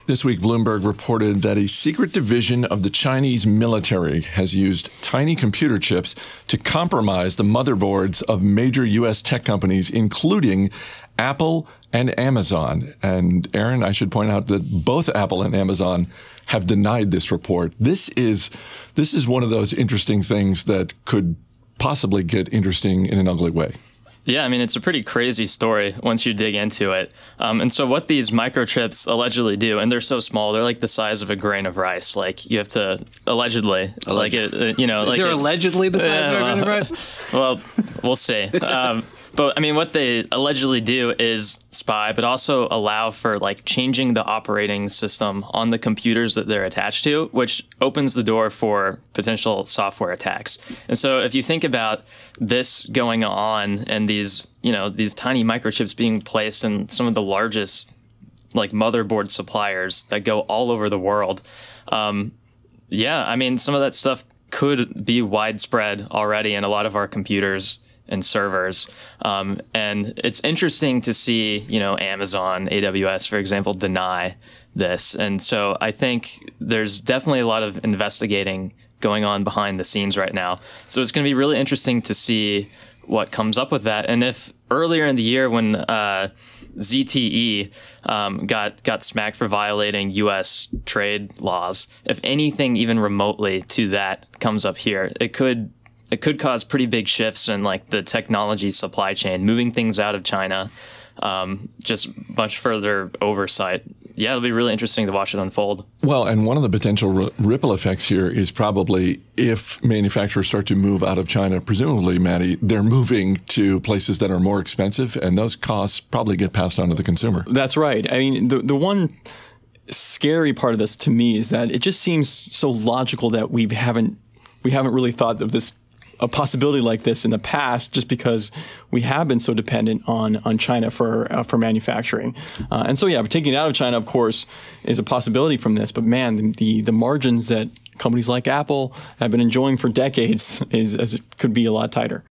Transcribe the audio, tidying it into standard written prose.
This week, Bloomberg reported that a secret division of the Chinese military has used tiny computer chips to compromise the motherboards of major U.S. tech companies, including Apple and Amazon. And Aaron, I should point out that both Apple and Amazon have denied this report. This is one of those interesting things that could possibly get interesting in an ugly way. Yeah, I mean, it's a pretty crazy story once you dig into it. And so what these microchips allegedly do, and they're so small, they're like the size of a grain of rice. Like you have to allegedly, like it, you know, like they're allegedly the size of a grain of rice. Well, we'll see. But I mean, what they allegedly do is spy, but also allow for like changing the operating system on the computers that they're attached to, which opens the door for potential software attacks. And so if you think about this going on and these, you know, these tiny microchips being placed in some of the largest like motherboard suppliers that go all over the world, yeah, I mean, some of that stuff could be widespread already in a lot of our computers and servers. And it's interesting to see, you know, Amazon, AWS, for example, deny this. And so I think there's definitely a lot of investigating going on behind the scenes right now. So it's going to be really interesting to see what comes up with that. And if earlier in the year when ZTE got smacked for violating U.S. trade laws, if anything even remotely to that comes up here, it could cause pretty big shifts in like the technology supply chain, moving things out of China, just much further oversight. Yeah, it'll be really interesting to watch it unfold. Well, and one of the potential ripple effects here is probably if manufacturers start to move out of China, presumably, Matty, they're moving to places that are more expensive, and those costs probably get passed on to the consumer. That's right. I mean, the one scary part of this to me is that it just seems so logical that we haven't really thought of this, a possibility like this in the past, just because we have been so dependent on China for manufacturing. And so, yeah, taking it out of China, of course, is a possibility from this. But man, the margins that companies like Apple have been enjoying for decades could be a lot tighter.